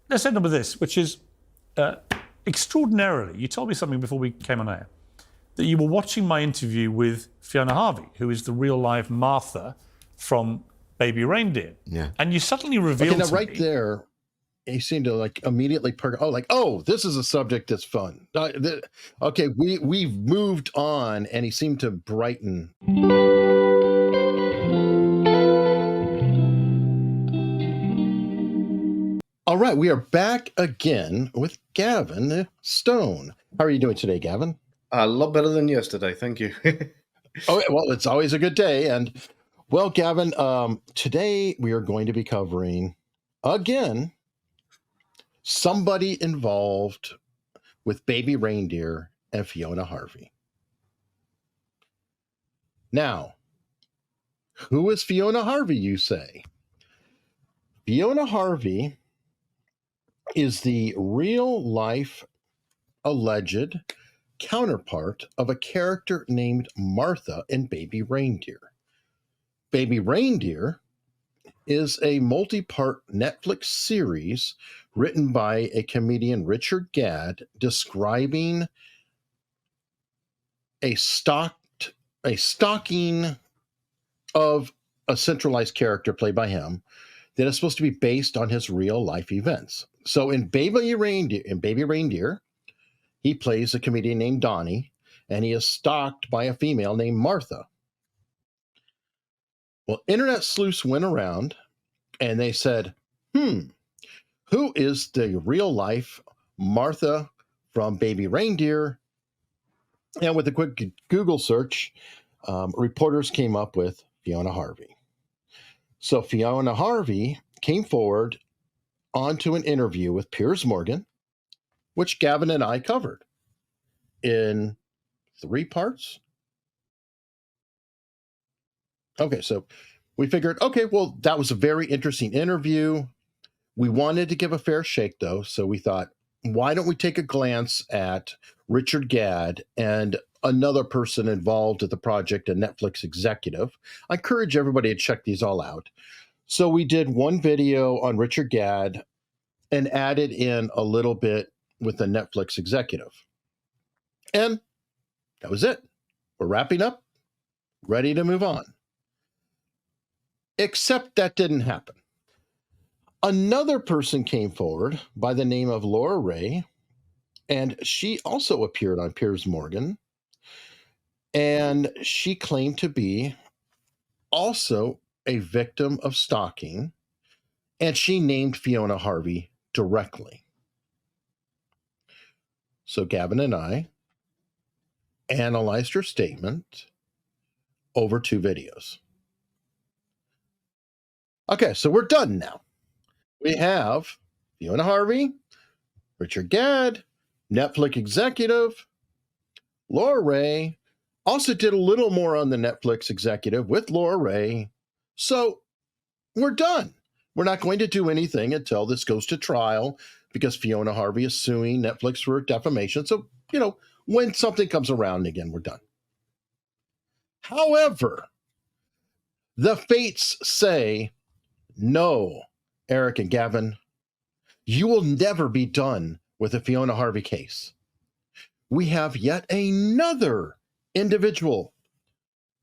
let's end up with this, which is extraordinarily, you told me something before we came on air, that you were watching my interview with Fiona Harvey, who is the real live Martha from Baby Reindeer. Yeah. And you suddenly revealed now to right me, there, he seemed to like immediately perk. Oh, like, oh, this is a subject that's fun. Okay, we've moved on, and he seemed to brighten. All right, we are back again with Gavin Stone. How are you doing today, Gavin? A lot better than yesterday, thank you. Oh, well, it's always a good day. And, well, Gavin, today we are going to be covering, again, somebody involved with Baby Reindeer and Fiona Harvey. Now, who is Fiona Harvey, you say? Fiona Harvey is the real-life alleged counterpart of a character named Martha in Baby Reindeer. Baby Reindeer is a multi-part Netflix series written by a comedian, Richard Gadd, describing a stalking of a centralized character played by him that is supposed to be based on his real life events. So in Baby Reindeer, he plays a comedian named Donnie, and he is stalked by a female named Martha. Well, internet sleuths went around and they said, who is the real life Martha from Baby Reindeer? And with a quick Google search, reporters came up with Fiona Harvey. So Fiona Harvey came forward onto an interview with Piers Morgan, which Gavin and I covered in 3 parts. Okay, so we figured, okay, well, that was a very interesting interview. We wanted to give a fair shake, though, so we thought, why don't we take a glance at Richard Gadd and another person involved at the project, a Netflix executive. I encourage everybody to check these all out. So we did one video on Richard Gadd and added in a little bit with the Netflix executive. And that was it. We're wrapping up, ready to move on. Except that didn't happen. Another person came forward by the name of Laura Ray, and she also appeared on Piers Morgan, and she claimed to be also a victim of stalking, and she named Fiona Harvey directly. So Gavin and I analyzed her statement over 2 videos. Okay, so we're done now. We have Fiona Harvey, Richard Gadd, Netflix executive, Laura Ray. Also did a little more on the Netflix executive with Laura Ray. So we're done. We're not going to do anything until this goes to trial because Fiona Harvey is suing Netflix for defamation. So, when something comes around again, we're done. However, the fates say, no, Eric and Gavin, you will never be done with the Fiona Harvey case. We have yet another individual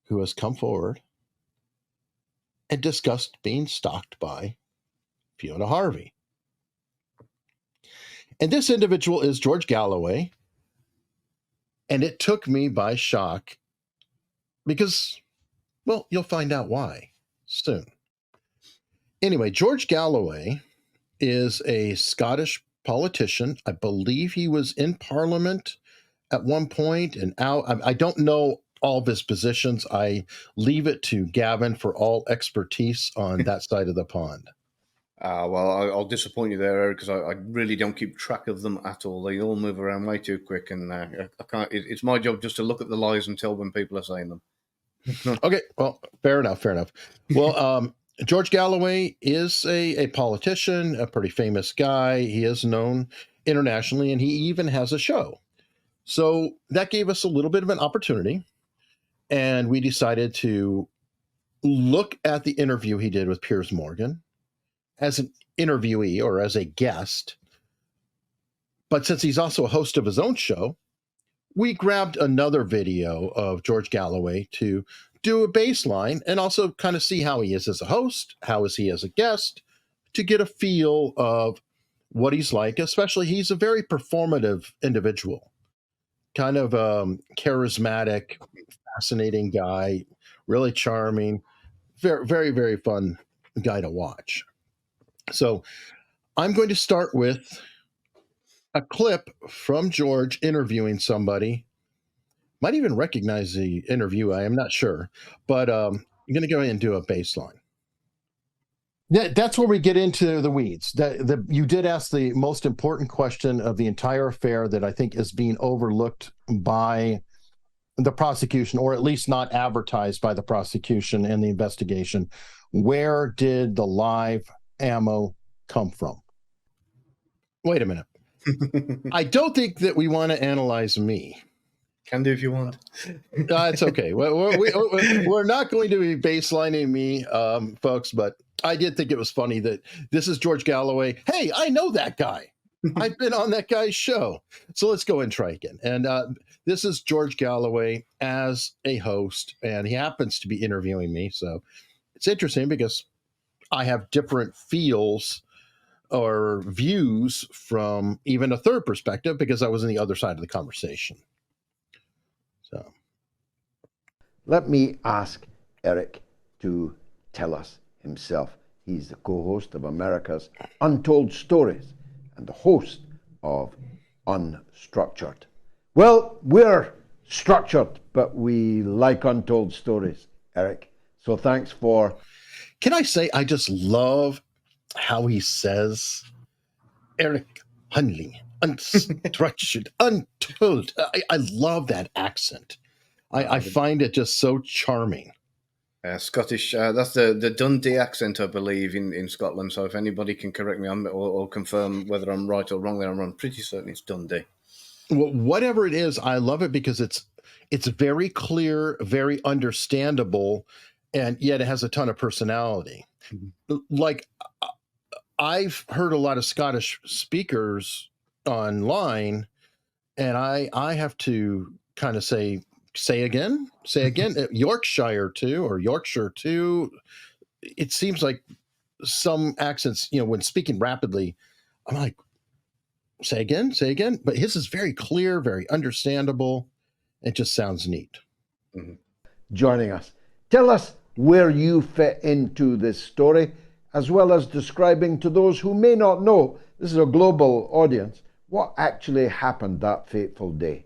who has come forward and discussed being stalked by Fiona Harvey. And this individual is George Galloway. And it took me by shock because, well, you'll find out why soon. Anyway, George Galloway is a Scottish politician. I believe he was in Parliament at one point and out. I don't know all of his positions. I leave it to Gavin for all expertise on that side of the pond. Well, I'll disappoint you there, Eric, because I really don't keep track of them at all. They all move around way too quick, and I can't. It's my job just to look at the lies and tell when people are saying them. Okay, well, fair enough. Well, George Galloway is a politician, a pretty famous guy. He is known internationally, and he even has a show. So that gave us a little bit of an opportunity, and we decided to look at the interview he did with Piers Morgan as an interviewee or as a guest. But since he's also a host of his own show, we grabbed another video of George Galloway to do a baseline and also kind of see how he is as a host, how is he as a guest, to get a feel of what he's like. Especially, he's a very performative individual, kind of charismatic, fascinating guy, really charming, very, very, very fun guy to watch. So I'm going to start with a clip from George interviewing somebody. Might even recognize the interview. I am not sure, but I'm going to go ahead and do a baseline. That's where we get into the weeds. You did ask the most important question of the entire affair that I think is being overlooked by the prosecution, or at least not advertised by the prosecution and the investigation. Where did the live ammo come from? Wait a minute. I don't think that we want to analyze me. Can do if you want. It's okay. We're not going to be baselining me, folks, but I did think it was funny that this is George Galloway. Hey, I know that guy. I've been on that guy's show. So let's go and try again. And this is George Galloway as a host, and he happens to be interviewing me. So it's interesting because I have different feels or views from even a third perspective because I was on the other side of the conversation. So let me ask Eric to tell us himself. He's the co-host of America's Untold Stories and the host of Unstructured. Well, we're structured, but we like untold stories, Eric. So thanks for... Can I say I just love how he says Eric Hunley, unstructured, untold. I love that accent. I find it just so charming. Scottish, that's the Dundee accent, I believe, in Scotland. So if anybody can correct me or confirm whether I'm right or wrong there, I'm pretty certain it's Dundee. Well, whatever it is, I love it because it's very clear, very understandable, and yet it has a ton of personality. Mm-hmm. Like, I've heard a lot of Scottish speakers online, and I have to kind of say again, Yorkshire too, or Yorkshire too. It seems like some accents, when speaking rapidly, I'm like, say again. But his is very clear, very understandable. It just sounds neat. Mm-hmm. Joining us. Tell us where you fit into this story, as well as describing to those who may not know, this is a global audience, what actually happened that fateful day.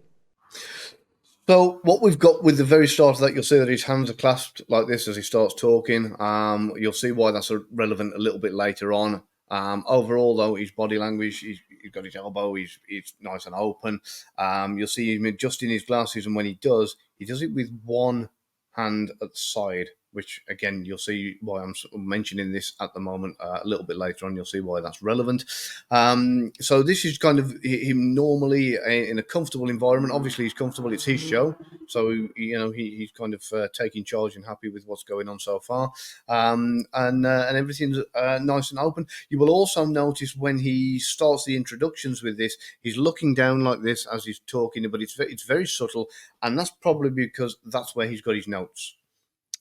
So what we've got with the very start of that, you'll see that his hands are clasped like this as he starts talking. You'll see why that's relevant a little bit later on. Overall, though, his body language, he's got his elbow, he's nice and open. You'll see him adjusting his glasses, and when he does it with one hand at the side, which, again, you'll see why I'm mentioning this at the moment. A little bit later on, you'll see why that's relevant. So this is kind of him normally in a comfortable environment. Obviously, he's comfortable. It's his show. So, he's kind of taking charge and happy with what's going on so far. And everything's nice and open. You will also notice when he starts the introductions with this, he's looking down like this as he's talking, but it's very subtle. And that's probably because that's where he's got his notes.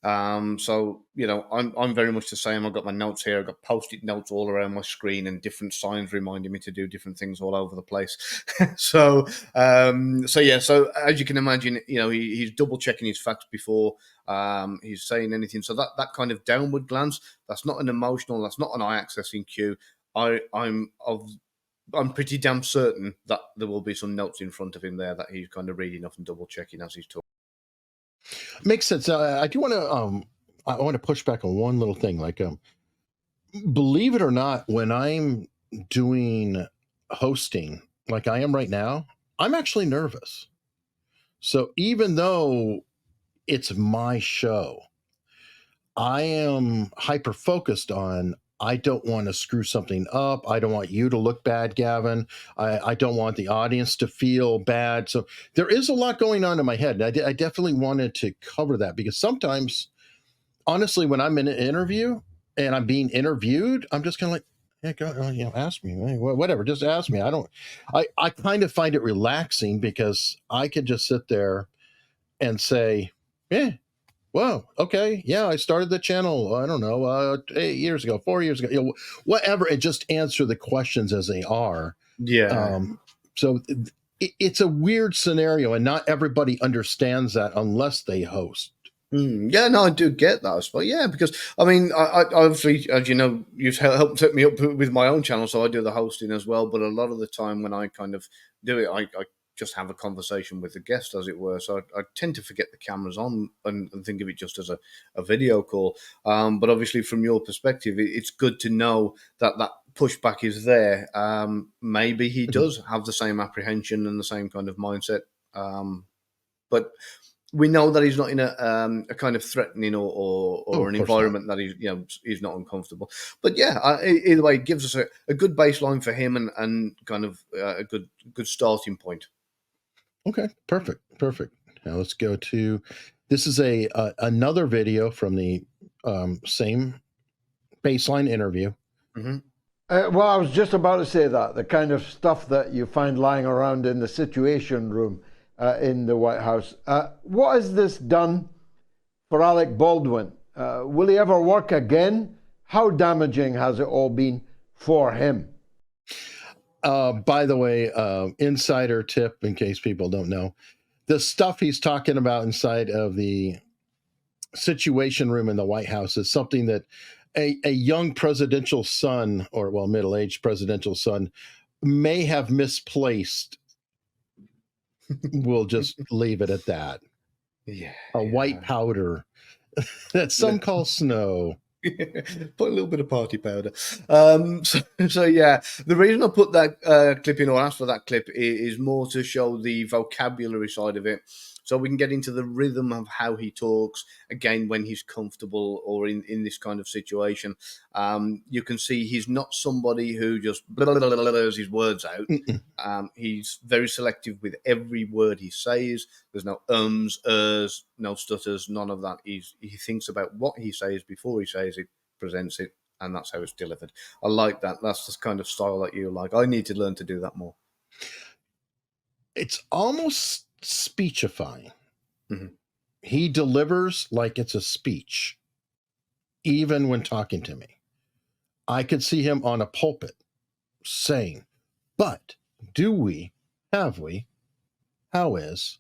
So, I'm very much the same. I've got my notes here. I've got Post-it notes all around my screen and different signs reminding me to do different things all over the place. So as you can imagine, he's double checking his facts before he's saying anything. So that kind of downward glance, that's not an emotional, that's not an eye accessing cue. I'm pretty damn certain that there will be some notes in front of him there that he's kind of reading off and double checking as he's talking. Makes sense. I do want to. I want to push back on one little thing. Like, believe it or not, when I'm doing hosting, like I am right now, I'm actually nervous. So even though it's my show, I am hyper focused on. I don't want to screw something up. I don't want you to look bad, Gavin. I don't want the audience to feel bad. So there is a lot going on in my head. I definitely wanted to cover that because sometimes, honestly, when I'm in an interview and I'm being interviewed, I'm just kind of like, Yeah, go, ask me, whatever. Just ask me. I kind of find it relaxing because I could just sit there and say, yeah, well, okay, yeah, I started the channel, I don't know, 8 years ago, 4 years ago, whatever, and just answer the questions as they are. Yeah. So it's a weird scenario, and not everybody understands that unless they host. Yeah, no, I do get that. But yeah, because I mean, I obviously, as you know, you've helped set me up with my own channel, so I do the hosting as well. But a lot of the time when I kind of do it, I just have a conversation with the guest, as it were. So I tend to forget the cameras on and think of it just as a video call. But obviously, from your perspective, it's good to know that pushback is there. Maybe he does have the same apprehension and the same kind of mindset. But we know that he's not in a kind of threatening or an environment that he's not uncomfortable. But yeah, either way, it gives us a good baseline for him and kind of a good starting point. Okay, perfect. Now let's go to, this is another video from the same baseline interview. Mm-hmm. Well, I was just about to say that the kind of stuff that you find lying around in the Situation Room in the White House. What has this done for Alec Baldwin? Will he ever work again? How damaging has it all been for him? By the way, insider tip, in case people don't know, the stuff he's talking about inside of the Situation Room in the White House is something that a young presidential son, or middle-aged presidential son, may have misplaced. We'll just leave it at that. Yeah. White powder that some call snow. Put a little bit of party powder. So yeah, the reason I put that clip in, or asked for that clip, is more to show the vocabulary side of it, so we can get into the rhythm of how he talks again when he's comfortable or in this kind of situation. You can see he's not somebody who just blurs his words out. He's very selective with every word he says. There's no ums, ers, no stutters, none of that. He thinks about what he says before he says it, presents it, and that's how it's delivered. I like that. That's the kind of style that you like. I need to learn to do that more. It's almost speechifying. Mm-hmm. He delivers like it's a speech, even when talking to me. I could see him on a pulpit saying, but do we, have we, how is,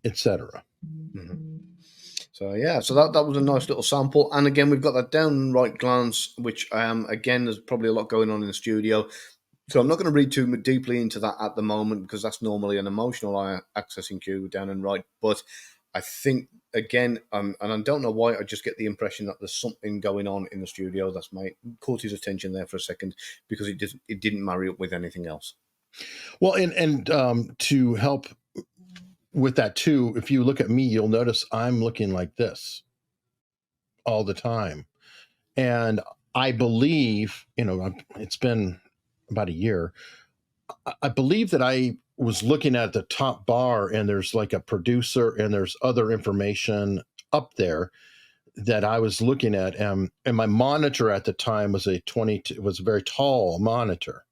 etc. Mm-hmm. So yeah, so that was a nice little sample. And again, we've got that downright glance, which again, there's probably a lot going on in the studio. So I'm not going to read too deeply into that at the moment, because that's normally an emotional accessing cue, down and right. But I think, again, and I don't know why, I just get the impression that there's something going on in the studio that's caught his attention there for a second, because it didn't marry up with anything else. Well, and to help with that too, if you look at me, you'll notice I'm looking like this all the time. And I believe, it's been about a year. I believe that I was looking at the top bar, and there's like a producer and there's other information up there that I was looking at. And my monitor at the time was a very tall monitor.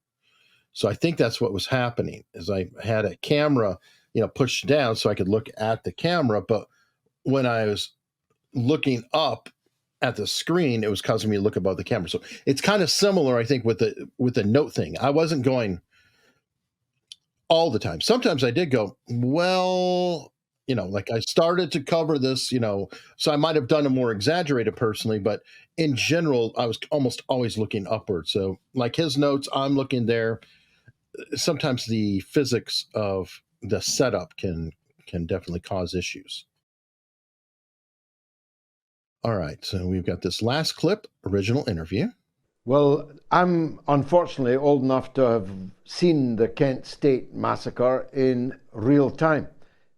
So I think that's what was happening, is I had a camera, pushed down so I could look at the camera. But when I was looking up at the screen, it was causing me to look above the camera. So it's kind of similar, I think, with the note thing. I wasn't going all the time. Sometimes I did go, like I started to cover this, so I might have done a more exaggerated personally, but in general, I was almost always looking upward. So like his notes, I'm looking there. Sometimes the physics of the setup can definitely cause issues. All right, so we've got this last clip, original interview. Well, I'm unfortunately old enough to have seen the Kent State massacre in real time.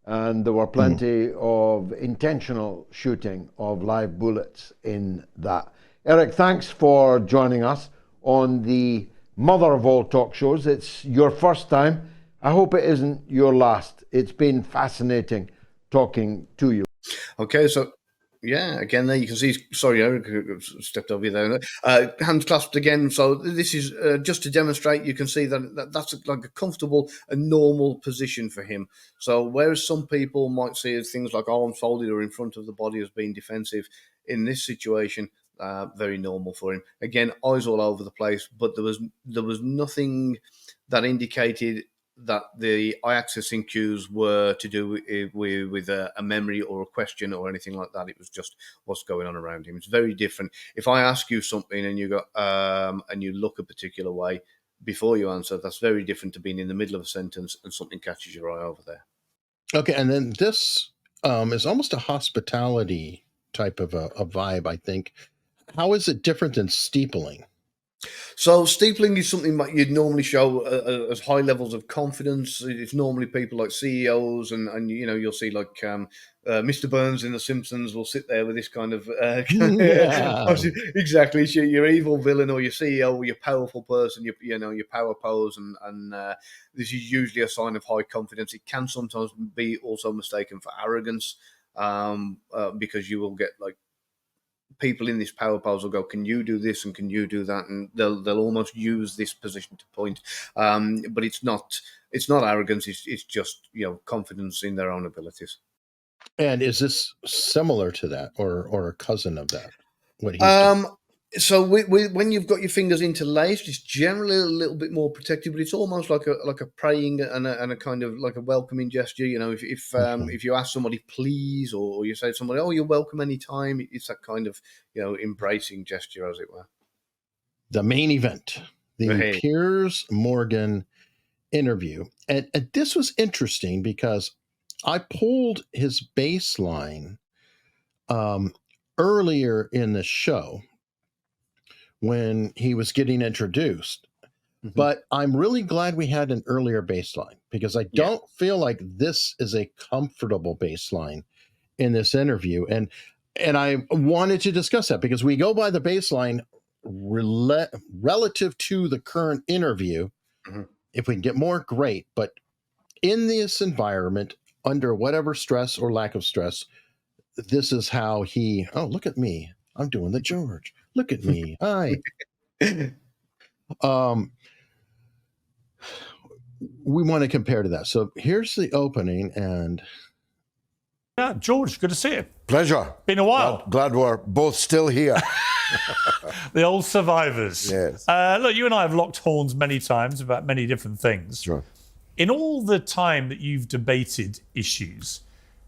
And there were plenty of intentional shooting of live bullets in that. Eric, thanks for joining us on the mother of all talk shows. It's your first time. I hope it isn't your last. It's been fascinating talking to you. Okay, so Yeah, again, there you can see. Sorry, Eric stepped over you there. Hands clasped again. So this is just to demonstrate. You can see that's like a comfortable and normal position for him. So whereas some people might see things like arms folded or in front of the body as being defensive, in this situation, very normal for him. Again, eyes all over the place, but there was nothing that indicated that the eye accessing cues were to do with a memory or a question or anything like that. It was just what's going on around him. It's very different. If I ask you something and you go and you look a particular way before you answer, that's very different to being in the middle of a sentence and something catches your eye over there. Okay, and then this is almost a hospitality type of a vibe, I think. How is it different than steepling? So steepling is something that you'd normally show as high levels of confidence. It's normally people like CEOs and you'll see like Mr. Burns in The Simpsons will sit there with this kind of Yeah. exactly. So your evil villain or your CEO or your powerful person, your power pose, and this is usually a sign of high confidence. It can sometimes be also mistaken for arrogance because you will get like people in this power pose will go, can you do this and can you do that, and they'll almost use this position to point, but it's not arrogance, it's just confidence in their own abilities. And is this similar to that or a cousin of that, what he's doing? So when you've got your fingers interlaced, it's generally a little bit more protective, but it's almost like a praying and a kind of like a welcoming gesture. If you ask somebody please, or you say to somebody, oh, you're welcome anytime, it's that kind of embracing gesture, as it were. The main event, the Piers Morgan interview, and this was interesting because I pulled his baseline earlier in the show when he was getting introduced. Mm-hmm. But I'm really glad we had an earlier baseline because I don't feel like this is a comfortable baseline in this interview. And I wanted to discuss that because we go by the baseline relative to the current interview. Mm-hmm. If we can get more, great. But in this environment, under whatever stress or lack of stress, this is how oh, look at me. I'm doing the George. Look at me. Hi. We want to compare to that. So here's the opening, and yeah, George, good to see you. Pleasure. Been a while. Glad we're both still here. The old survivors. Yes. Look, you and I have locked horns many times about many different things. Sure. In all the time that you've debated issues,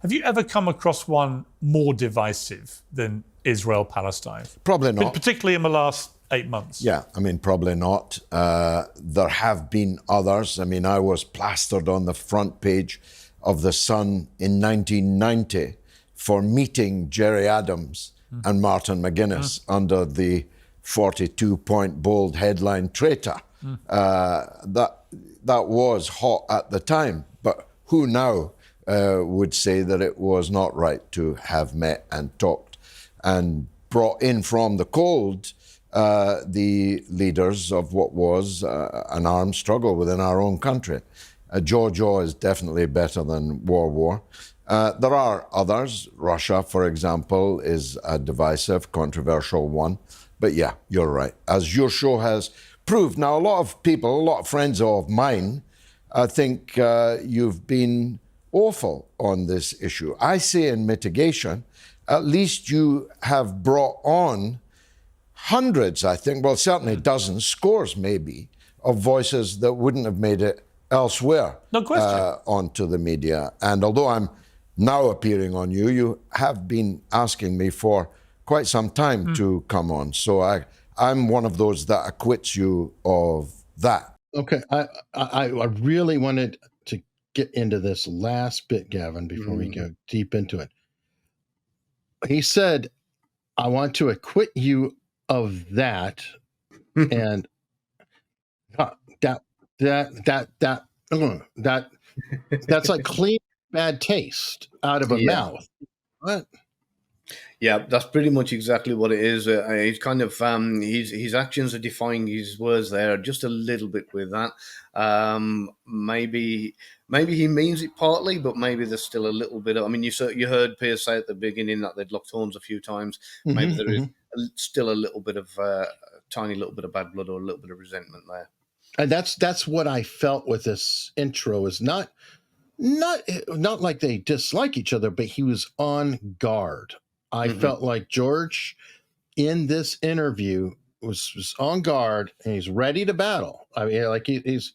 have you ever come across one more divisive than Israel-Palestine? Probably not. Particularly in the last 8 months. Yeah, I mean, probably not. There have been others. I mean, I was plastered on the front page of The Sun in 1990 for meeting Jerry Adams and Martin McGuinness under the 42-point bold headline traitor. That was hot at the time, but who now would say that it was not right to have met and talked and brought in from the cold the leaders of what was an armed struggle within our own country. Jaw is definitely better than war. There are others. Russia, for example, is a divisive, controversial one. But yeah, you're right. As your show has proved. Now, a lot of people, a lot of friends of mine, I think you've been awful on this issue. I say in mitigation, at least you have brought on hundreds, I think, well, certainly dozens, scores maybe, of voices that wouldn't have made it elsewhere. No question. Onto the media. And although I'm now appearing on you, you have been asking me for quite some time to come on. So I'm one of those that acquits you of that. Okay, I really wanted to get into this last bit, Gavin, before we go deep into it. He said, I want to acquit you of that, and that's like clean bad taste out of a mouth. What? Yeah, that's pretty much exactly what it is. He's kind of his actions are defying his words there just a little bit with that. Maybe he means it partly, but maybe there's still a little bit of. I mean, you heard Piers say at the beginning that they'd locked horns a few times. Maybe there is still a little bit of a tiny little bit of bad blood or a little bit of resentment there. And that's what I felt with this intro, is not like they dislike each other, but he was on guard. I felt like George in this interview was on guard and he's ready to battle. I mean, like he's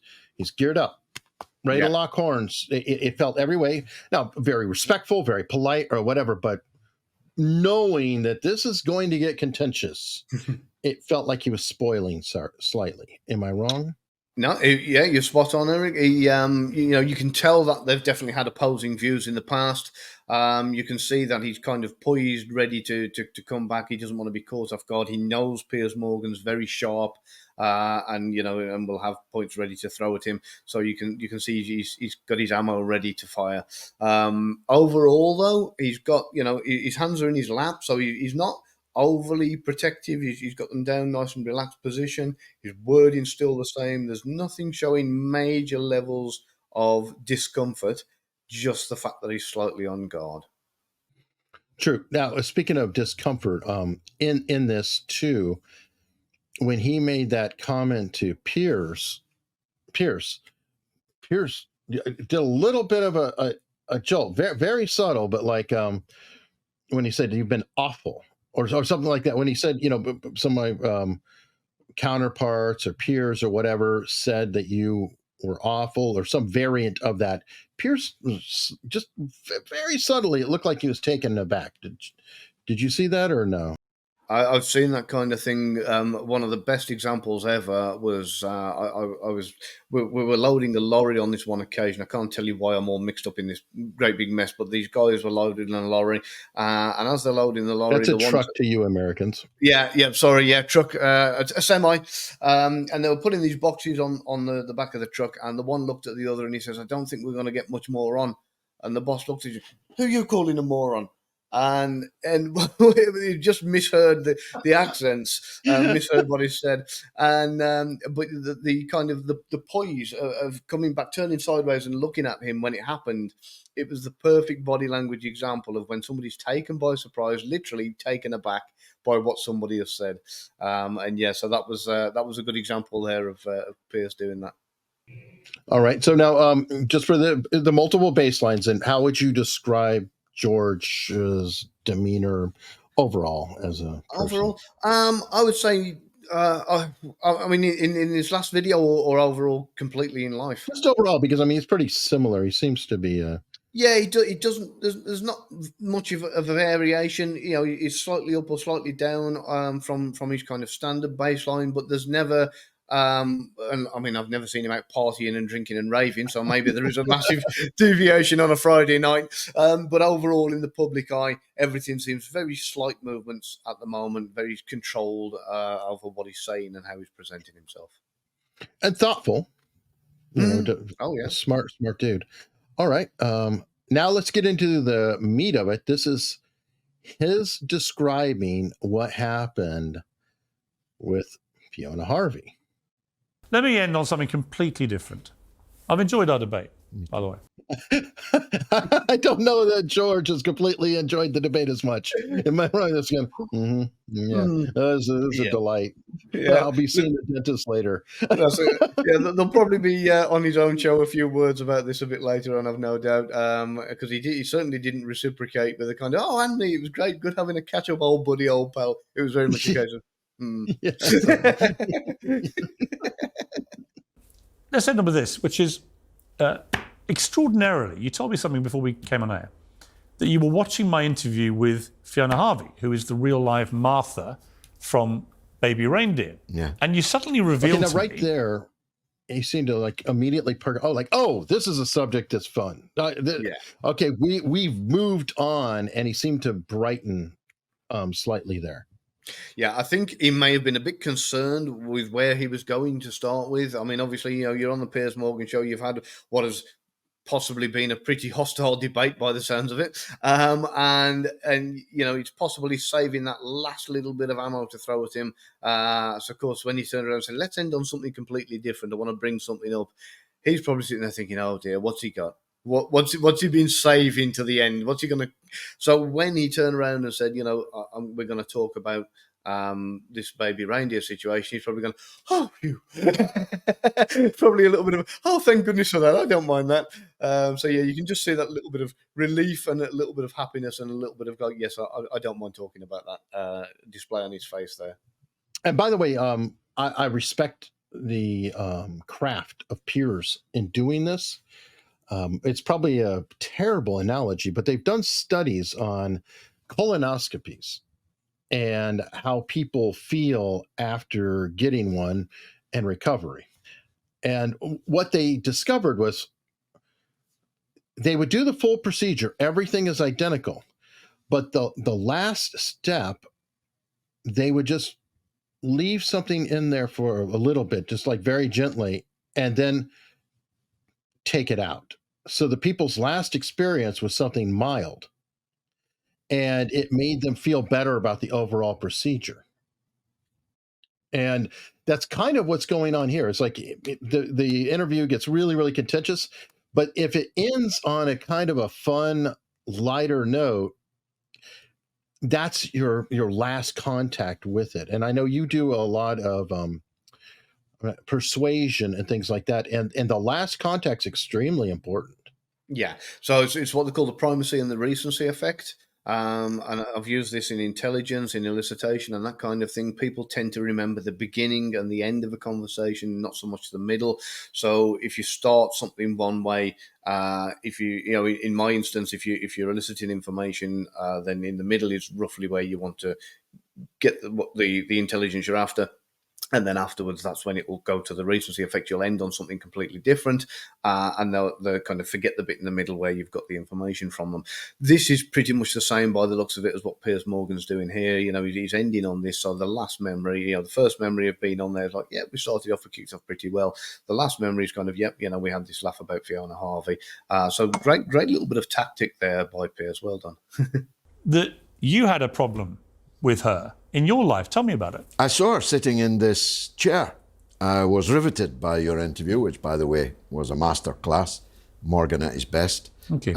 geared up, ready to lock horns. It felt every way. Now, very respectful, very polite, or whatever, but knowing that this is going to get contentious, it felt like he was spoiling slightly. Am I wrong? No, yeah, you're spot on, Eric. You can tell that they've definitely had opposing views in the past. You can see that he's kind of poised, ready to come back. He doesn't want to be caught off guard. He knows Piers Morgan's very sharp, and will have points ready to throw at him. So you can see he's got his ammo ready to fire. Overall, though, he's got his hands are in his lap, so he's not overly protective. He's got them down nice and relaxed position. His wording's still the same. There's nothing showing major levels of discomfort, just the fact that he's slightly on guard. True. Now, speaking of discomfort, in this too, when he made that comment to Piers did a little bit of a jolt, very, very subtle, but like when he said, "You've been awful," or something like that. When he said, some of my counterparts or peers or whatever said that you were awful, or some variant of that, Piers was just very subtly, it looked like he was taken aback. Did you see that or no? I've seen that kind of thing. One of the best examples ever was we were loading the lorry on this one occasion. I can't tell you why I'm all mixed up in this great big mess, but these guys were loading a lorry, and as they're loading the lorry, that's a truck to you Americans. Truck, a semi, and they were putting these boxes on the back of the truck, and the one looked at the other and he says, "I don't think we're going to get much more on." And the boss looked at him, "Who are you calling a moron?" And he just misheard the accents, misheard what he said, and but the kind of the poise of coming back, turning sideways and looking at him when it happened, it was the perfect body language example of when somebody's taken by surprise, literally taken aback by what somebody has said, so that was a good example there of Piers doing that. All right, so now just for the multiple baselines, and how would you describe George's demeanor overall as a person? I would say I mean in his last video or overall completely in life. Just overall, because I mean it's pretty similar. He seems to be he doesn't. There's not much of a variation. He's slightly up or slightly down from his kind of standard baseline, but there's never. And I mean, I've never seen him out partying and drinking and raving, so maybe there is a massive deviation on a Friday night. But overall, in the public eye, everything seems very slight movements at the moment, very controlled over what he's saying and how he's presenting himself, and thoughtful. Smart dude. All right. Now let's get into the meat of it. This is his describing what happened with Fiona Harvey. Let me end on something completely different. I've enjoyed our debate, by the way. I don't know that George has completely enjoyed the debate as much. Am I right? That's going. This is a delight. Yeah. I'll be seeing the dentist later. That's it. Yeah, there'll probably be on his own show a few words about this a bit later on, I've no doubt, because he certainly didn't reciprocate with the kind of, "Oh, Andy, it was great, good having a catch up, old buddy, old pal." It was very much a case of. Let's end up with this, which is extraordinarily, you told me something before we came on air, that you were watching my interview with Fiona Harvey, who is the real live Martha from Baby Reindeer. Yeah. And you suddenly revealed to right me, there, he seemed to like immediately perk. This is a subject that's fun. Okay, we've moved on, and he seemed to brighten slightly there. Yeah, I think he may have been a bit concerned with where he was going to start with. I mean, obviously, you're on the Piers Morgan show. You've had what has possibly been a pretty hostile debate by the sounds of it. And it's possibly saving that last little bit of ammo to throw at him. So of course, when he turned around and said, let's end on something completely different, I want to bring something up, he's probably sitting there thinking, oh dear, what's he got? What's he been saving to the end? What's he going to? So when he turned around and said, we're going to talk about this baby reindeer situation, he's probably going, oh, phew. Probably a little bit of, oh, thank goodness for that. I don't mind that. So yeah, you can just see that little bit of relief and a little bit of happiness and a little bit of go, yes, I don't mind talking about that display on his face there. And by the way, I respect the craft of Piers in doing this. It's probably a terrible analogy, but they've done studies on colonoscopies and how people feel after getting one and recovery. And what they discovered was they would do the full procedure. Everything is identical. But the last step, they would just leave something in there for a little bit, just like very gently, and then take it out. So the people's last experience was something mild, and it made them feel better about the overall procedure. And that's kind of what's going on here. It's like the interview gets really, really contentious, but if it ends on a kind of a fun, lighter note, that's your last contact with it. And I know you do a lot of persuasion and things like that, and the last contact's extremely important. Yeah, so it's what they call the primacy and the recency effect. And I've used this in intelligence, in elicitation, and that kind of thing. People tend to remember the beginning and the end of a conversation, not so much the middle. So if you start something one way, if you in my instance, if you're eliciting information, then in the middle is roughly where you want to get the intelligence you're after. And then afterwards, that's when it will go to the recency effect. You'll end on something completely different, and they'll kind of forget the bit in the middle where you've got the information from them. This is pretty much the same by the looks of it as what Piers Morgan's doing here. He's ending on this. So the last memory, the first memory of being on there is like, yeah, we started off, we kicked off pretty well. The last memory is kind of, yep, we had this laugh about Fiona Harvey. So great little bit of tactic there by Piers. Well done. That you had a problem with her in your life. Tell me about it. I saw her sitting in this chair. I was riveted by your interview, which, by the way, was a master class. Morgan at his best. Thank you.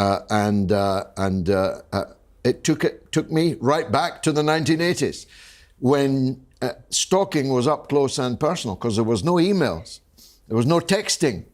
It took me right back to the 1980s when stalking was up close and personal, because there was no emails, there was no texting.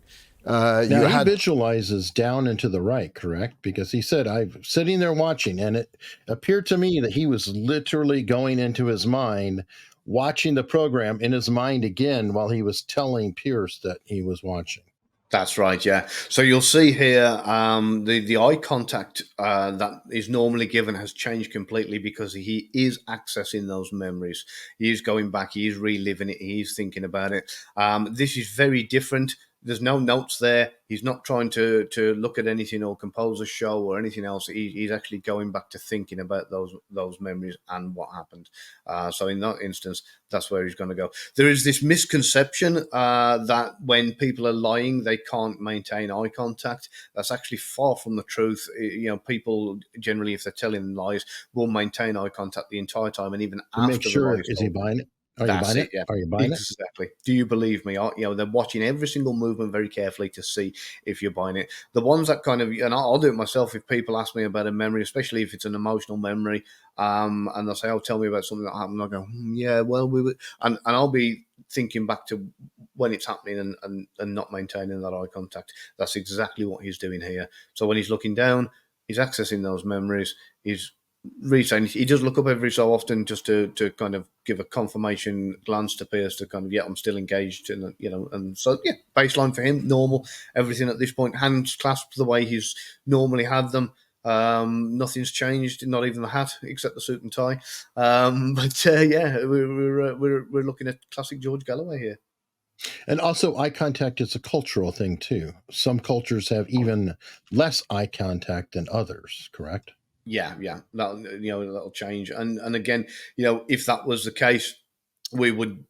Now he visualizes down and to the right, correct? Because he said, I'm sitting there watching, and it appeared to me that he was literally going into his mind, watching the program in his mind again while he was telling Piers that he was watching. That's right, yeah. So you'll see here the eye contact that is normally given has changed completely because he is accessing those memories. He is going back, he is reliving it, he is thinking about it. This is very different. There's no notes there. He's not trying to look at anything or compose a show or anything else. He's actually going back to thinking about those memories and what happened. So in that instance, that's where he's going to go. There is this misconception that when people are lying, they can't maintain eye contact. That's actually far from the truth. People generally, if they're telling lies, will maintain eye contact the entire time, and even after make sure, the lie is he buying it? Are you buying it? Yeah. Are you buying it? Exactly. Do you believe me? They're watching every single movement very carefully to see if you're buying it. The ones that kind of, and I'll do it myself if people ask me about a memory, especially if it's an emotional memory, and they'll say, "Oh, tell me about something that happened." I'll go, "Yeah, well, we were," and I'll be thinking back to when it's happening and not maintaining that eye contact. That's exactly what he's doing here. So when he's looking down, he's accessing those memories. He's reaching. He does look up every so often just to kind of give a confirmation glance to Piers to kind of, I'm still engaged, and and so baseline for him, normal, everything at this point, hands clasped the way he's normally had them. Nothing's changed, not even the hat, except the suit and tie. We're looking at classic George Galloway here. And also, eye contact is a cultural thing too. Some cultures have even less eye contact than others, correct? Yeah, that'll change. And again, if that was the case, we would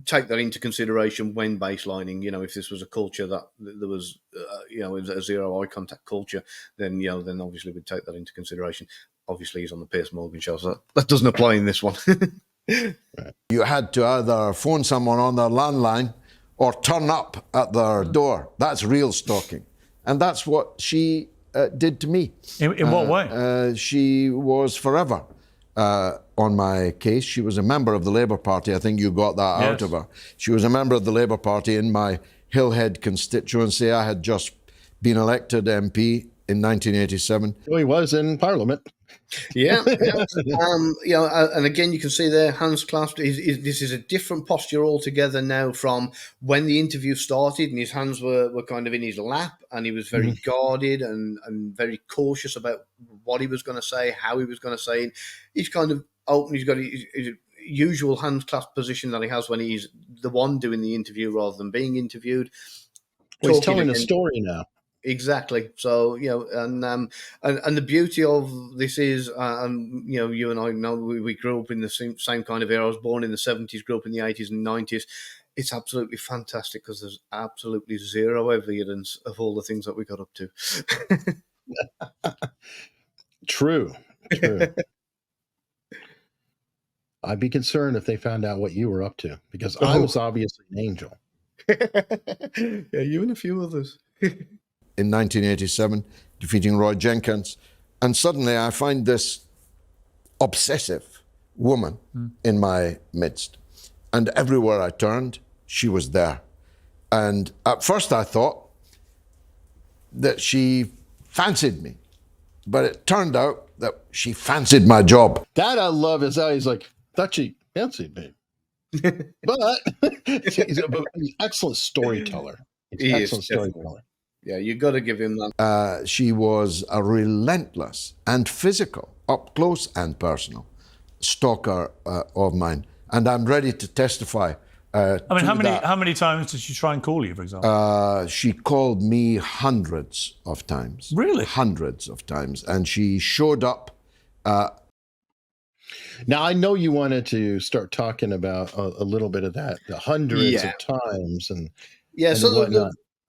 take that into consideration when baselining. If this was a culture that there was, a zero eye contact culture, then then obviously we'd take that into consideration. Obviously, he's on the Piers Morgan show, so that doesn't apply in this one. You had to either phone someone on their landline or turn up at their door. That's real stalking. And that's what she did to me. In what way? She was forever on my case. She was a member of the Labour Party. I think you got that out of her. She was a member of the Labour Party in my Hillhead constituency. I had just been elected MP in 1987. He was in Parliament. Yeah. And again, you can see there, hands clasped. This is a different posture altogether now from when the interview started, and his hands were kind of in his lap, and he was very guarded and very cautious about what he was going to say, how he was going to say it. He's kind of open. He's got his usual hands clasped position that he has when he's the one doing the interview rather than being interviewed. Well, he's telling a story now. Exactly. So, and the beauty of this is, you and I know we grew up in the same kind of era. I was born in the 70s, grew up in the 80s and 90s. It's absolutely fantastic because there's absolutely zero evidence of all the things that we got up to. True. I'd be concerned if they found out what you were up to, because I was obviously an angel. Yeah, you and a few others. In 1987, defeating Roy Jenkins. And suddenly I find this obsessive woman in my midst. And everywhere I turned, she was there. And at first I thought that she fancied me. But it turned out that she fancied my job. That I love is how he's like, thought she fancied me. But he's an excellent storyteller. Yeah, you got to give him that. She was a relentless and physical, up close and personal stalker of mine. And I'm ready to testify. How many times did she try and call you, for example? She called me hundreds of times. Really? Hundreds of times. And she showed up. Now, I know you wanted to start talking about a little bit of that, the hundreds of times.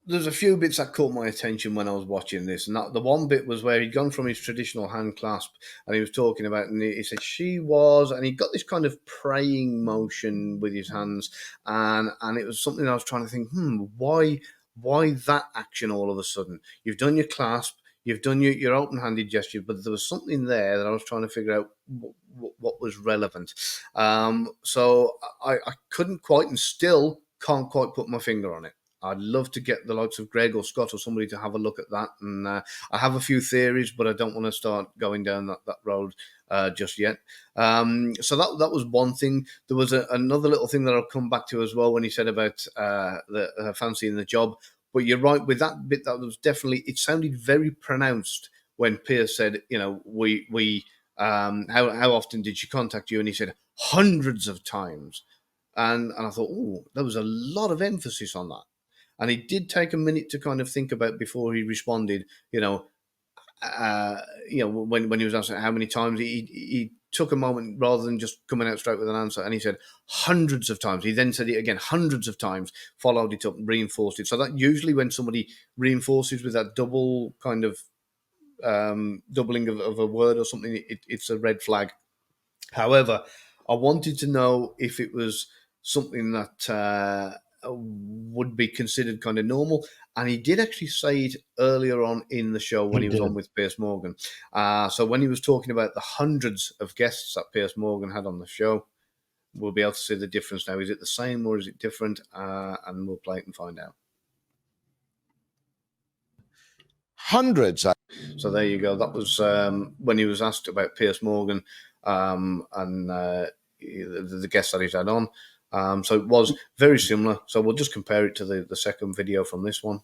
There's a few bits that caught my attention when I was watching this. And the one bit was where he'd gone from his traditional hand clasp and he was talking about, and he said she was, and he got this kind of praying motion with his hands. And it was something I was trying to think, why that action all of a sudden? You've done your clasp, you've done your open-handed gesture, but there was something there that I was trying to figure out what was relevant. So I couldn't quite, and still can't quite put my finger on it. I'd love to get the likes of Greg or Scott or somebody to have a look at that. And I have a few theories, but I don't want to start going down that road just yet. So that was one thing. There was another little thing that I'll come back to as well when he said about the fancy in the job. But you're right with that bit. That was definitely, it sounded very pronounced when Piers said, how often did she contact you? And he said hundreds of times. And I thought, there was a lot of emphasis on that. And it did take a minute to kind of think about before he responded, when he was asked how many times, he took a moment rather than just coming out straight with an answer. And he said hundreds of times. He then said it again hundreds of times, followed it up, reinforced it. So that usually when somebody reinforces with that double kind of doubling of a word or something, it's a red flag. However, I wanted to know if it was something that would be considered kind of normal. And he did actually say it earlier on in the show when he was on with Piers Morgan. So when he was talking about the hundreds of guests that Piers Morgan had on the show, we'll be able to see the difference now. Is it the same or is it different? And we'll play it and find out. Hundreds. So there you go. That was when he was asked about Piers Morgan and the guests that he's had on. So it was very similar. So we'll just compare it to the second video from this one.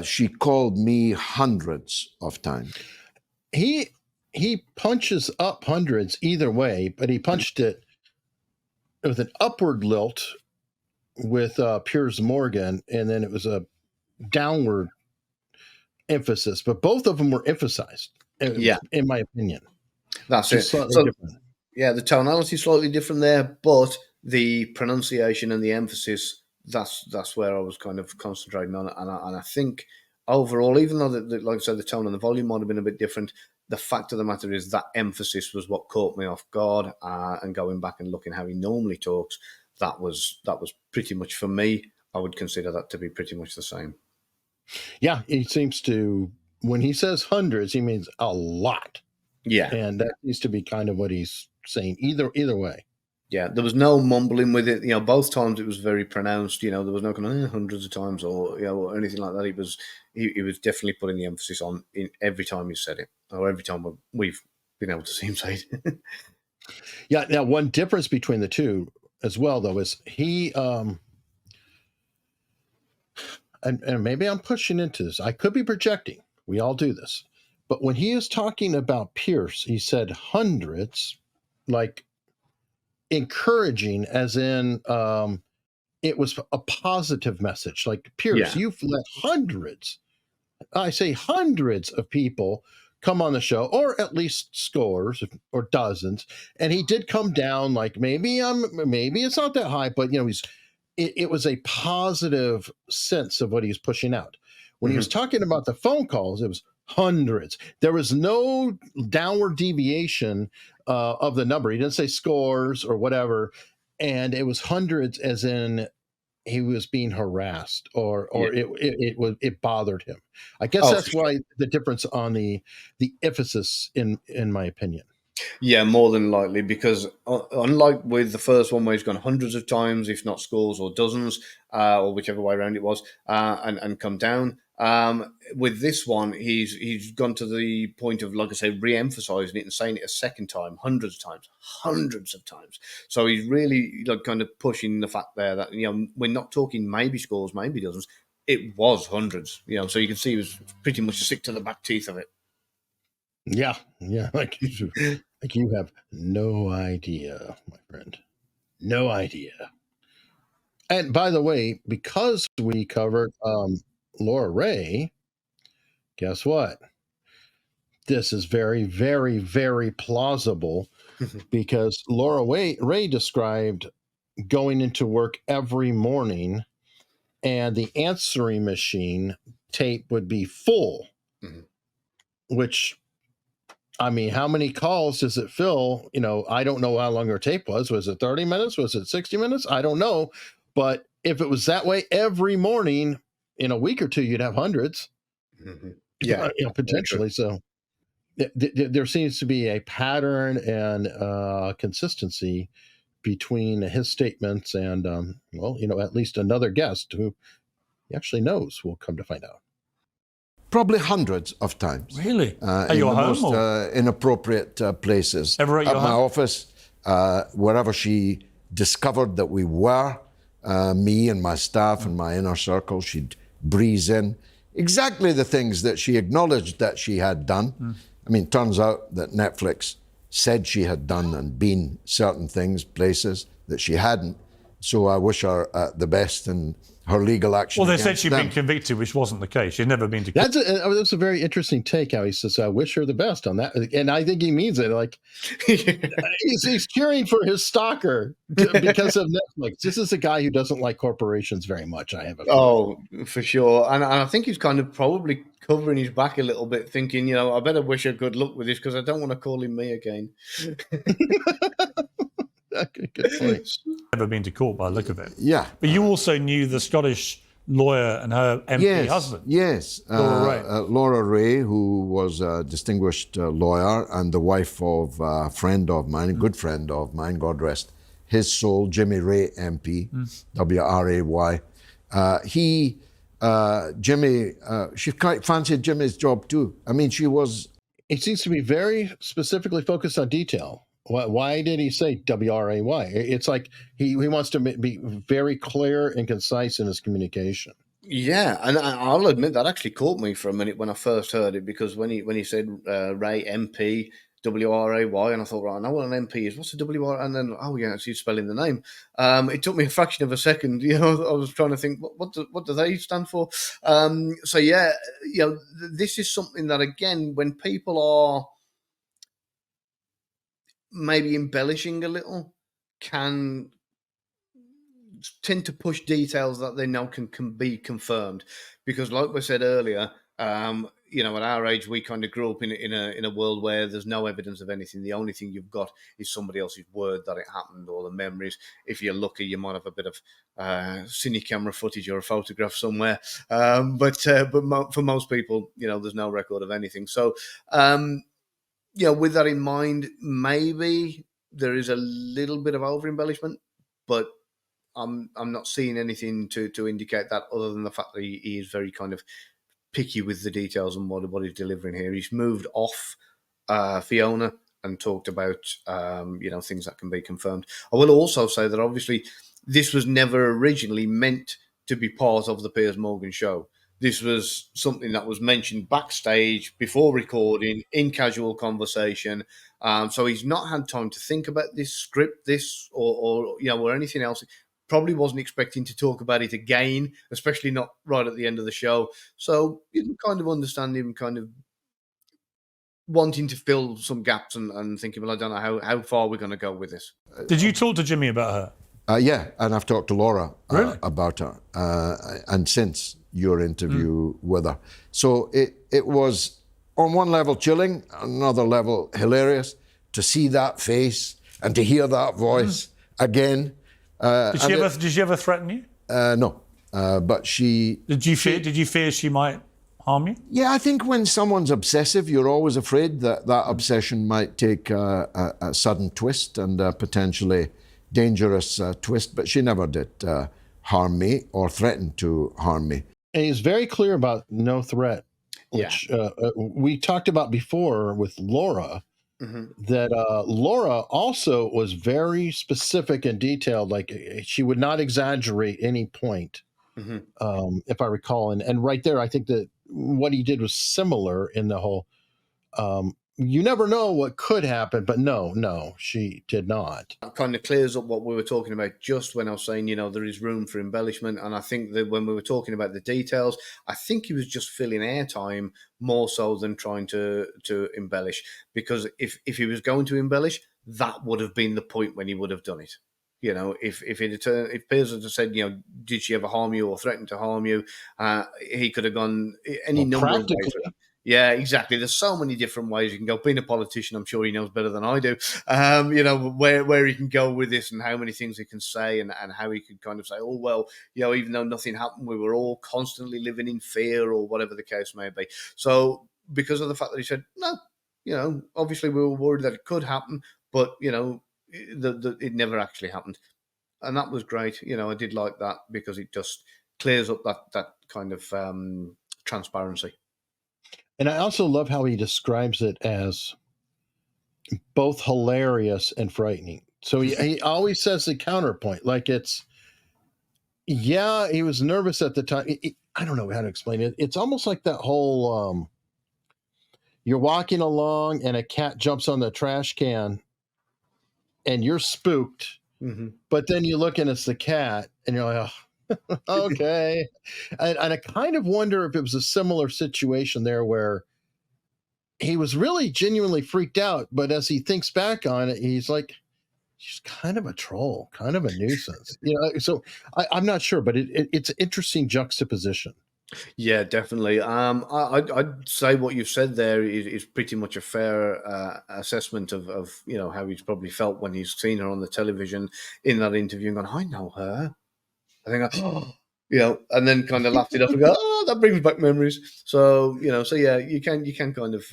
She called me hundreds of times. He punches up hundreds either way, but he punched it with an upward lilt with Piers Morgan, and then it was a downward emphasis. But both of them were emphasized, in my opinion. That's it. Slightly different. Yeah, the tonality is slightly different there, but the pronunciation and the emphasis, that's where I was kind of concentrating on it. And I think overall, even though, like I said, the tone and the volume might have been a bit different, the fact of the matter is that emphasis was what caught me off guard. And going back and looking how he normally talks, that was pretty much, for me, I would consider that to be pretty much the same. Yeah, he seems to, when he says hundreds, he means a lot. Yeah. And that seems to be kind of what he's saying either way. Yeah, there was no mumbling with it. Both times it was very pronounced. There was no kind of hundreds of times or or anything like that. He was definitely putting the emphasis on in every time he said it, or every time we've been able to see him say it. Yeah. Now, one difference between the two as well, though, is he, and maybe I'm pushing into this. I could be projecting. We all do this. But when he is talking about Pierce, he said hundreds, like encouraging, as in it was a positive message. Like, Pierce, you've let hundreds, I say hundreds of people come on the show, or at least scores or dozens. And he did come down, like, maybe it's not that high, but it was a positive sense of what he's pushing out. When he was talking about the phone calls, it was hundreds. There was no downward deviation of the number. He didn't say scores or whatever. And it was hundreds, as in he was being harassed or it bothered him. I guess that's why the difference on the emphasis, in my opinion. Yeah, more than likely, because unlike with the first one where he's gone hundreds of times, if not scores or dozens, or whichever way around it was, and come down, with this one, he's gone to the point of, like I say, re-emphasizing it and saying it a second time, hundreds of times. So he's really kind of pushing the fact there that we're not talking maybe scores, maybe dozens. It was hundreds. So you can see he was pretty much sick to the back teeth of it. Yeah, like you have no idea, my friend. No idea. And by the way, because we covered Laura Ray, guess what? This is very, very, very plausible because Laura Ray described going into work every morning and the answering machine tape would be full, which, I mean, how many calls does it fill? I don't know how long her tape was. Was it 30 minutes? Was it 60 minutes? I don't know. But if it was that way every morning, in a week or two, you'd have hundreds. Yeah, potentially. So there seems to be a pattern and consistency between his statements and, at least another guest who he actually knows, we'll come to find out. Probably hundreds of times. Really? At in your the home? most inappropriate places. Ever at your my home? office, wherever she discovered that we were, me and my staff and my inner circle, she'd breeze in exactly the things that she acknowledged that she had done. I mean, turns out that Netflix said she had done and been certain things, places that she hadn't. So I wish her the best in her legal action. Well, they said against she'd them. been convicted, which wasn't the case. She'd never been to court. That's a very interesting take, how he says, I wish her the best on that. And I think he means it. Like, he's cheering for his stalker because of Netflix. This is a guy who doesn't like corporations very much, I have a feeling. For sure. And I think he's kind of probably covering his back a little bit, thinking, I better wish her good luck with this because I don't want to call him me again. Good point. Never been to court by the look of it. Yeah. But you also knew the Scottish lawyer and her MP husband. Yes. Laura Ray. Laura Ray, who was a distinguished lawyer and the wife of a friend of mine, a good friend of mine, God rest his soul, Jimmy Ray MP, W-R-A-Y. She quite fancied Jimmy's job too. I mean, she was... He seems to be very specifically focused on detail. Why did he say W-R-A-Y? It's like he wants to be very clear and concise in his communication. Yeah, and I'll admit that actually caught me for a minute when I first heard it, because when he said Ray MP, W-R-A-Y, and I thought, right, I know what an MP is. What's a W-R? And then, he's spelling the name. It took me a fraction of a second. I was trying to think, what do they stand for? This is something that, again, when people are maybe embellishing a little, can tend to push details that they know can be confirmed, because, like we said earlier, you know, at our age, we kind of grew up in a world where there's no evidence of anything. The only ththing you've got is somebody else's word that it happened, or the memories. If you're lucky, you might have a bit of cine camera footage or a photograph somewhere. But for most people, you know, there's no record of anything. So, you know, with that in mind, maybe there is a little bit of over embellishment, but I'm not seeing anything to indicate that, other than the fact that he is very kind of picky with the details and what he's delivering here. He's moved off Fiona and talked about you know, things that can be confirmed. I will also say that obviously this was never originally meant to be part of the Piers Morgan show. This was something that was mentioned backstage before recording, in casual conversation. So he's not had time to think about this script, or you know, or anything else. Probably wasn't expecting to talk about it again, especially not right at the end of the show. So you can kind of understand him kind of wanting to fill some gaps and thinking, well, I don't know how far we're going to go with this. Did you talk to Jimmy about her? Yeah, and I've talked to Laura Really? about her, and since your interview with her. So it was, on one level, chilling, another level, hilarious, to see that face and to hear that voice again. Did she ever threaten you? No, but she... Did you fear she might harm you? Yeah, I think when someone's obsessive, you're always afraid that that obsession might take a sudden twist, and a potentially dangerous twist, but she never did harm me or threaten to harm me. And he's very clear about no threat, which we talked about before with Laura, that Laura also was very specific and detailed. Like, she would not exaggerate any point, if I recall. And right there, I think that what he did was similar in the whole, you never know what could happen, but no, she did not. That kind of clears up what we were talking about just when I was saying, you know, there is room for embellishment. And I think that when we were talking about the details, I think he was just filling airtime more so than trying to embellish. Because if he was going to embellish, that would have been the point when he would have done it. You know, if Piers had said, you know, did she ever harm you or threaten to harm you, he could have gone any number of ways. Yeah, exactly. There's so many different ways you can go. Being a politician, I'm sure he knows better than I do. You know, where he can go with this, and how many things he can say, and how he could kind of say, oh, well, you know, even though nothing happened, we were all constantly living in fear, or whatever the case may be. So because of the fact that he said, no, you know, obviously we were worried that it could happen, but, you know, it never actually happened. And that was great. You know, I did like that, because it just clears up that kind of transparency. And I also love how he describes it as both hilarious and frightening. So he always says the counterpoint, like it's, yeah, he was nervous at the time. I don't know how to explain it. It's almost like that whole, you're walking along and a cat jumps on the trash can and you're spooked, but then you look and it's the cat and you're like, oh, okay. And I kind of wonder if it was a similar situation there, where he was really genuinely freaked out, but as he thinks back on it, he's like, she's kind of a troll, kind of a nuisance. You know, so I'm not sure, but it's an interesting juxtaposition. Yeah, definitely. I'd say what you've said there is pretty much a fair assessment of you know, how he's probably felt when he's seen her on the television in that interview and gone, I know her. I think, you know, and then kind of laughed it up and go, oh, that brings back memories. So, you know, so yeah, you can kind of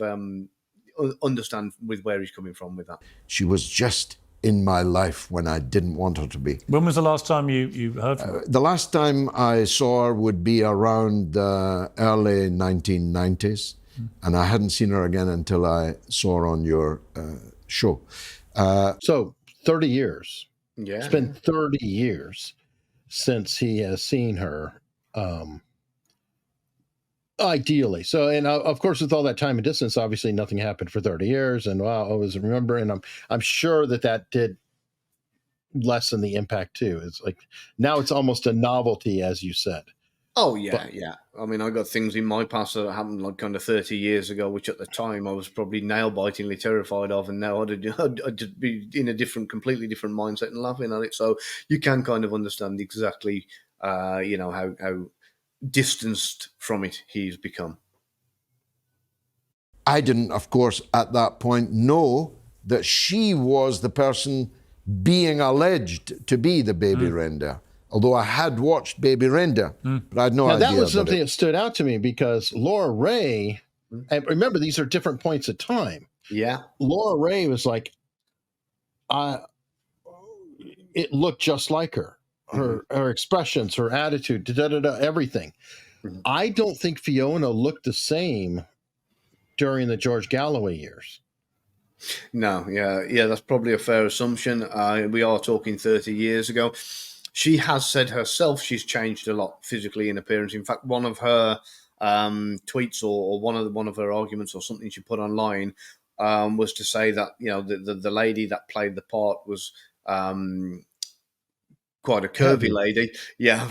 understand with where he's coming from with that. She was just in my life when I didn't want her to be. When was the last time you heard from her? The last time I saw her would be around the early 1990s, and I hadn't seen her again until I saw her on your show. So 30 years. Yeah. It's been 30 years since he has seen her, ideally. So, and of course, with all that time and distance, obviously nothing happened for 30 years. And wow, I always remember, and I'm sure that did lessen the impact too. It's like, now it's almost a novelty, as you said. Oh yeah, yeah. I mean, I got things in my past that happened like kind of 30 years ago, which at the time I was probably nail-bitingly terrified of, and now I'd just be in a completely different mindset and laughing at it. So you can kind of understand exactly, how distanced from it he's become. I didn't, of course, at that point know that she was the person being alleged to be the baby reindeer. Although I had watched Baby Reindeer, but I had no idea. That was something that stood out to me because Laura Ray, and remember, these are different points of time. Yeah. Laura Ray was like, it looked just like her. Her expressions, her attitude, everything. I don't think Fiona looked the same during the George Galloway years. No, yeah, that's probably a fair assumption. We are talking 30 years ago. She has said herself she's changed a lot physically in appearance. In fact, one of her tweets or one of her arguments or something she put online was to say that the lady that played the part was quite a curvy lady. Yeah,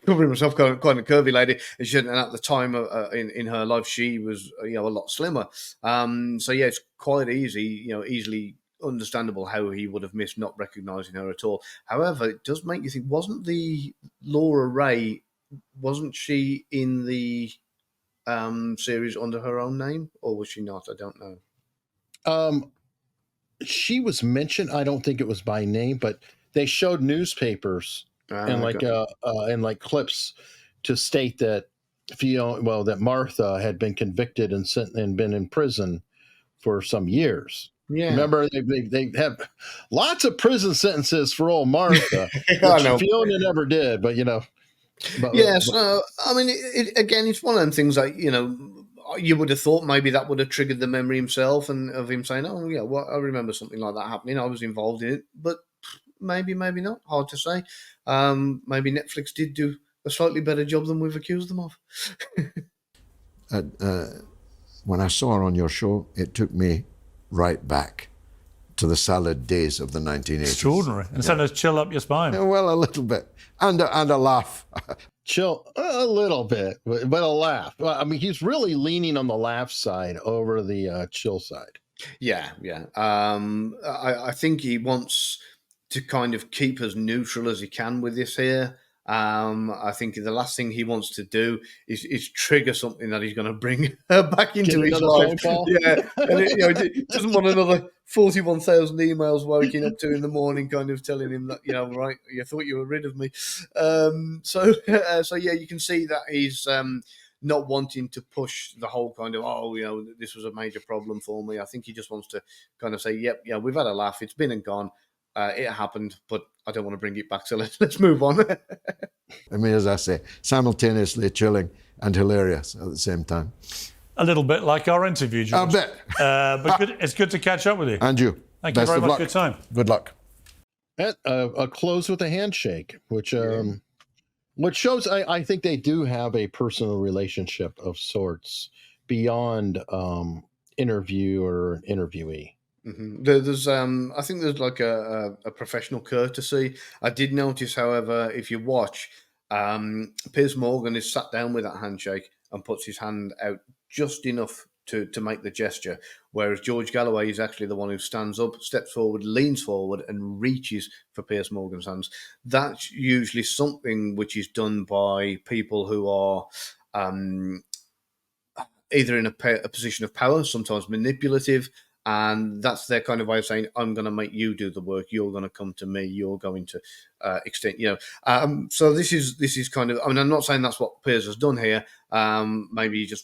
covering myself, quite a curvy lady. And at the time in her life, she was a lot slimmer. So yeah, it's quite easily understandable how he would have missed not recognizing her at all. However, it does make you think, wasn't the Laura Ray, wasn't she in the series under her own name, or was she not? I don't know. She was mentioned. I don't think it was by name, but they showed newspapers and like clips to state that that Martha had been convicted and been in prison for some years. Yeah. Remember, they have lots of prison sentences for old Martha, I which know. Fiona never did, but So I mean, again, it's one of them things that you would have thought maybe that would have triggered the memory himself and of him saying, "Oh yeah, well, I remember something like that happening. I was involved in it," but maybe not. Hard to say. Maybe Netflix did do a slightly better job than we've accused them of. When I saw her on your show, it took me right back to the salad days of the 1980s. Extraordinary. And sent a chill up your spine. Yeah, well, a little bit. And a laugh. Chill a little bit, but a laugh. Well, I mean, he's really leaning on the laugh side over the chill side. Yeah. I think he wants to kind of keep as neutral as he can with this here. I think the last thing he wants to do is trigger something that he's going to bring her back into his life. Yeah, and he doesn't want another 41,000 emails waking up to in the morning, kind of telling him that right, you thought you were rid of me. So yeah, you can see that he's not wanting to push the whole kind of this was a major problem for me. I think he just wants to kind of say, yep, we've had a laugh, it's been and gone. It happened, but I don't want to bring it back. So let's move on. I mean, as I say, simultaneously chilling and hilarious at the same time. A little bit like our interview, George. I bet. But it's good to catch up with you. And you. Thank you very much for your time. Good luck. A close with a handshake, which shows I think they do have a personal relationship of sorts beyond interview or interviewee. Mm-hmm. There's I think there's like a professional courtesy. I did notice, however, if you watch, Piers Morgan is sat down with that handshake and puts his hand out just enough to make the gesture, whereas George Galloway is actually the one who stands up, steps forward, leans forward, and reaches for Piers Morgan's hands. That's usually something which is done by people who are either in a position of power, sometimes manipulative, and that's their kind of way of saying, I'm going to make you do the work. You're going to come to me. You're going to extend, So this is kind of, I mean, I'm not saying that's what Piers has done here. Maybe he did,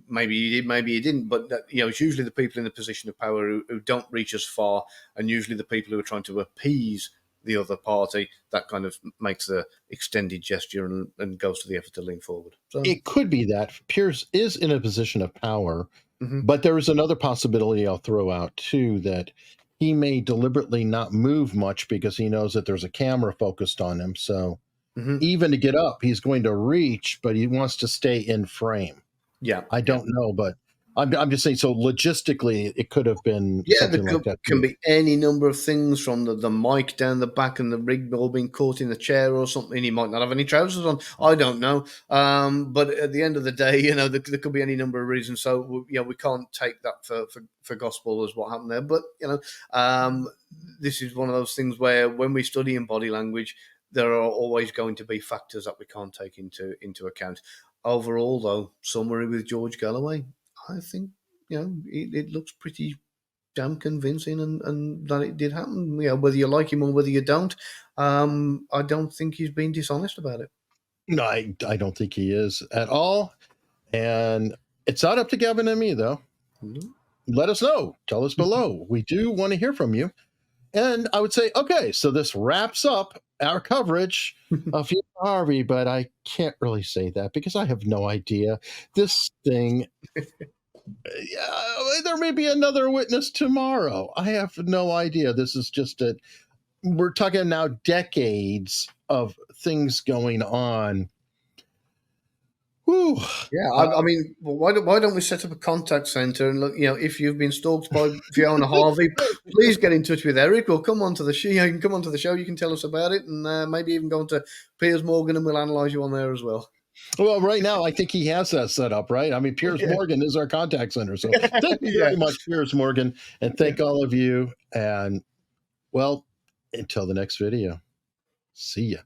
maybe he didn't. But, it's usually the people in the position of power who don't reach as far, and usually the people who are trying to appease the other party, that kind of makes the extended gesture and goes to the effort to lean forward. So it could be that Piers is in a position of power. Mm-hmm. But there is another possibility I'll throw out, too, that he may deliberately not move much because he knows that there's a camera focused on him. So even to get up, he's going to reach, but he wants to stay in frame. Yeah. I don't know, but I'm just saying, so logistically, it could have been Yeah, something there like that. can too. be any number of things, from the mic down the back and the rig all being caught in the chair or something. He might not have any trousers on. I don't know. But at the end of the day, there could be any number of reasons. So, we can't take that for gospel as what happened there. But, this is one of those things where when we study in body language, there are always going to be factors that we can't take into account. Overall, though, summary with George Galloway, I think, it looks pretty damn convincing, and that it did happen. Whether you like him or whether you don't, I don't think he's been dishonest about it. No, I don't think he is at all. And it's not up to Gavin and me, though. Mm-hmm. Let us know. Tell us below. We do want to hear from you. And I would say, okay, so this wraps up our coverage of Fiona Harvey, but I can't really say that because I have no idea. This thing, there may be another witness tomorrow. I have no idea. This is just we're talking now decades of things going on. Whew. Yeah, I mean, why don't we set up a contact center and look? If you've been stalked by Fiona Harvey, please get in touch with Eric. We'll come onto the show. You can come onto the show. You can tell us about it, and maybe even go on to Piers Morgan, and we'll analyze you on there as well. Well, right now, I think he has that set up, right? I mean, Piers Morgan is our contact center. So thank you very much, Piers Morgan. And thank all of you. And, well, until the next video, see ya.